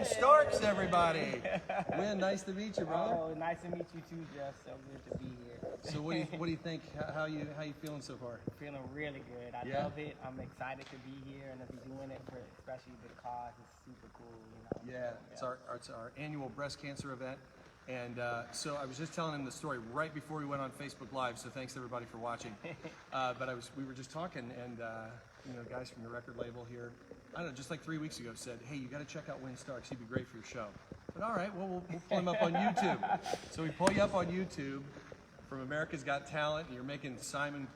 Wyn Starks, everybody. Wyn, nice to meet you, brother. Oh, nice to meet you too, Jeff. So good to be here. So what do you think? How you feeling so far? Feeling really good. I love it. I'm excited to be here and to be doing it for especially the cause. It's super cool, you know. Yeah, it's our annual breast cancer event. And so I was just telling him the story right before we went on Facebook Live. So thanks everybody for watching. But we were just talking, and you know, guys from the record label here, I don't know, just like 3 weeks ago, said, "Hey, you got to check out Wyn Starks. He'd be great for your show." But all right, well, we'll pull him up on YouTube. So we pull you up on YouTube from America's Got Talent, and you're making Simon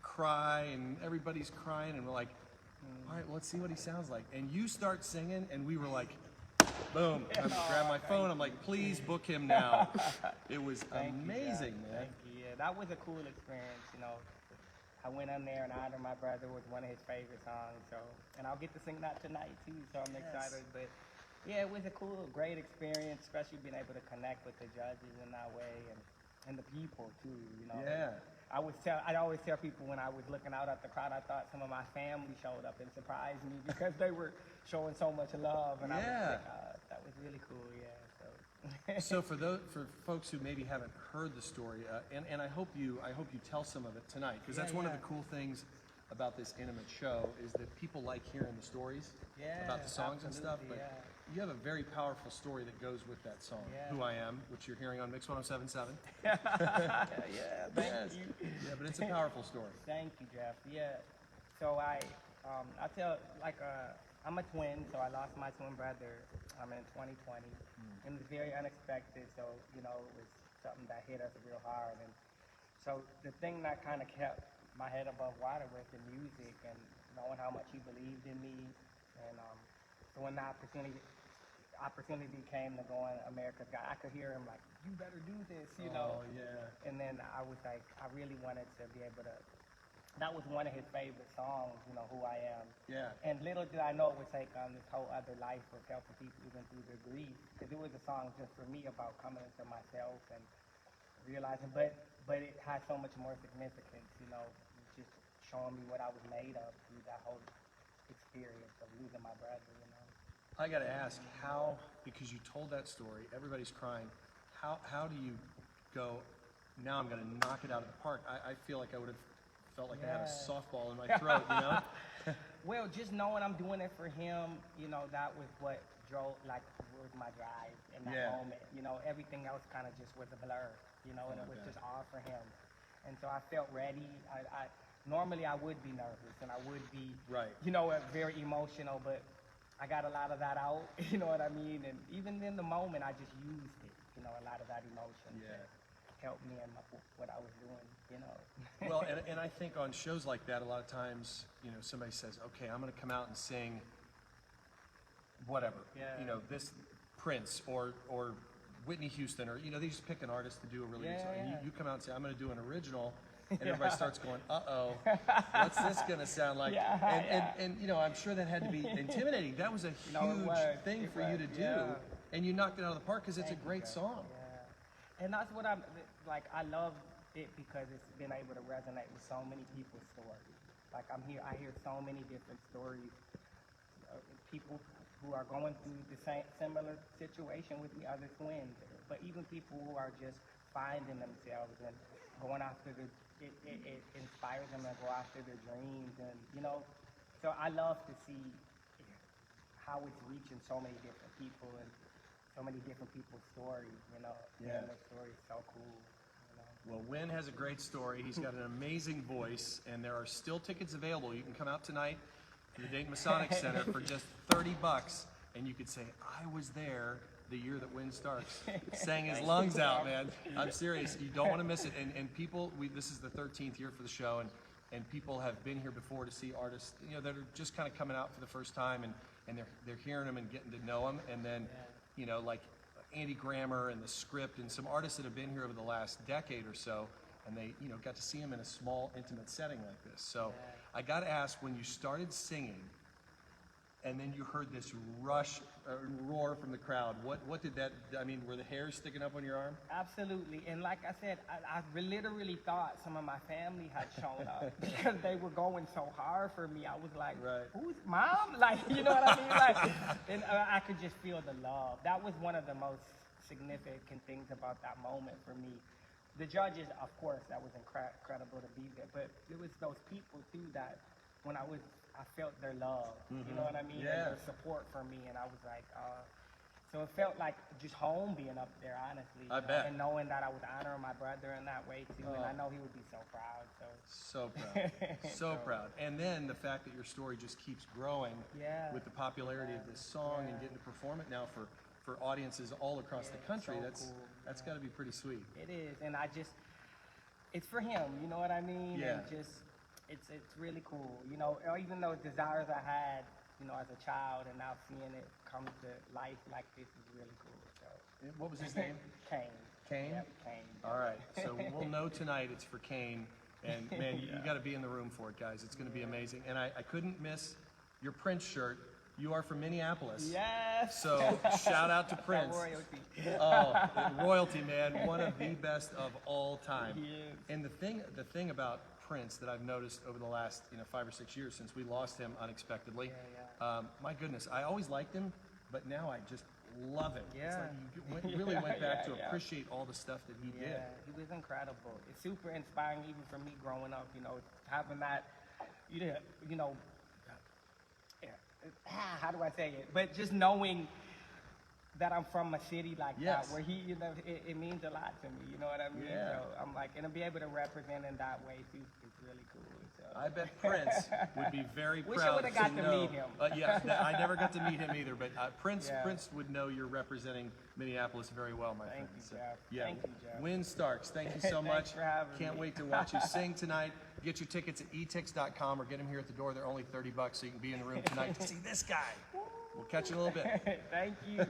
cry, and everybody's crying, and we're like, all right, well, let's see what he sounds like. And you start singing, and we were like, boom. I grabbed my phone. I'm like, please book him now. It was amazing, man. Thank you. Yeah, that was a cool experience, you know. I went in there and honored my brother with one of his favorite songs, so, and I'll get to sing that tonight too, so I'm excited. But yeah, it was a cool, great experience, especially being able to connect with the judges in that way and the people too, you know. Yeah. I'd always tell people when I was looking out at the crowd, I thought some of my family showed up and surprised me because they were showing so much love, and I was like, that was really cool, yeah. So for folks who maybe haven't heard the story, and I hope you tell some of it tonight, because that's one of the cool things about this intimate show is that people like hearing the stories about the songs and stuff. But you have a very powerful story that goes with that song, "Who I Am," which you're hearing on Mix 107.7. Thank you. Yeah, but it's a powerful story. Thank you, Jeff. Yeah. So I tell, like, I'm a twin, so I lost my twin brother in 2020. And it was very unexpected, so, you know, it was something that hit us real hard. And so the thing that kind of kept my head above water was the music and knowing how much he believed in me. And so when the opportunity came to go on America's Got, I could hear him like, you better do this, you know. Oh, yeah. And then I was like, I really wanted to be able to, that was one of his favorite songs, you know, "Who I Am." Yeah. And little did I know it would take on this whole other life of helping people even through their grief. Because it was a song just for me about coming into myself and realizing, but it had so much more significance, you know, just showing me what I was made of through that whole experience of losing my brother, you know. I got to ask, how, because you told that story, everybody's crying, how do you go, now I'm going to knock it out of the park? I feel like I would have felt like I had a softball in my throat, you know? Well, just knowing I'm doing it for him, you know, that was what drove, like, was my drive in that moment. You know, everything else kind of just was a blur, you know, and it was just all for him. And so I felt ready. Normally I would be nervous and I would be, you know, very emotional, but I got a lot of that out, you know what I mean? And even in the moment, I just used it, you know, a lot of that emotion. Helped me in what I was doing, you know. Well, and I think on shows like that, a lot of times, you know, somebody says, okay, I'm going to come out and sing whatever, you know, this Prince or Whitney Houston, or, you know, they just pick an artist to do a really good song. And you come out and say, I'm going to do an original, and everybody starts going, uh-oh, what's this going to sound like? And, you know, I'm sure that had to be intimidating. That was a huge thing for you to do, and you knocked it out of the park because it's a great song. And that's what I'm, like, I love it because it's been able to resonate with so many people's stories. Like, I hear so many different stories, people who are going through the same similar situation with the other twins, but even people who are just finding themselves and going after it inspires them to go after their dreams, and, you know, so I love to see how it's reaching so many different people and so many different people's stories, you know. And their story is so cool, you know. Well, Wyn has a great story. He's got an amazing voice, and there are still tickets available. You can come out tonight to the Dayton Masonic Center for just $30, and you could say, I was there the year that Wyn Starks sang his lungs out, man. I'm serious. You don't want to miss it. And people, this is the 13th year for the show, and people have been here before to see artists, you know, that are just kind of coming out for the first time, and they're hearing them and getting to know them, and then, you know, like Andy Grammer and The Script and some artists that have been here over the last decade or so, and they, you know, got to see him in a small, intimate setting like this. So I got to ask, when you started singing, and then you heard this rush, roar from the crowd. What did that? I mean, were the hairs sticking up on your arm? Absolutely. And like I said, I literally thought some of my family had shown up because they were going so hard for me. I was like, Right. who's mom? Like, you know what I mean? Like, and I could just feel the love. That was one of the most significant things about that moment for me. The judges, of course, that was incredible to be there, but it was those people too that when I felt their love, you know what I mean? Yeah. And their support for me, and I was like, so it felt like just home being up there, honestly. I bet. And knowing that I was honoring my brother in that way too, and I know he would be so proud. So proud, so proud. And then the fact that your story just keeps growing Yeah. with the popularity of this song and getting to perform it now for audiences all across the country. so That's cool. that's got to be pretty sweet. It is, and it's for him, you know what I mean? Yeah. And just, it's really cool, you know, even those desires I had, you know, as a child, and now seeing it come to life like this is really cool, so. What was his name? Kane. Kane? Yep, Kane. All right, so we'll know tonight it's for Kane, and man, you got to be in the room for it, guys. It's going to be amazing. And I couldn't miss your Prince shirt. You are from Minneapolis. Yes! So shout out to Prince. Royalty. Oh, royalty, man. One of the best of all time. He is. And the thing about Prince that I've noticed over the last 5 or 6 years since we lost him unexpectedly, my goodness, I always liked him, but now I just love him. It's Yeah. like you really went back to Yeah. appreciate all the stuff that he did. Yeah, he was incredible. It's super inspiring even for me growing up, you know, having that, you know, how do I say it? But just knowing that I'm from a city like Yes. that, where he, you know, it means a lot to me, you know what I mean? Yeah. So I'm like, and to be able to represent in that way too is really cool. So. I bet Prince would be very Wish I proud would've got to know. meet him. I never got to meet him either, but Prince Yeah. Prince would know you're representing Minneapolis very well, my friend. Thank you, So, Jeff. yeah. Thank you, Jeff. Wyn Starks, thank you so Thanks much. for having Can't me. wait to watch you sing tonight. Get your tickets at etix.com or get them here at the door. They're only $30, so you can be in the room tonight to see this guy. We'll catch you in a little bit. Thank you.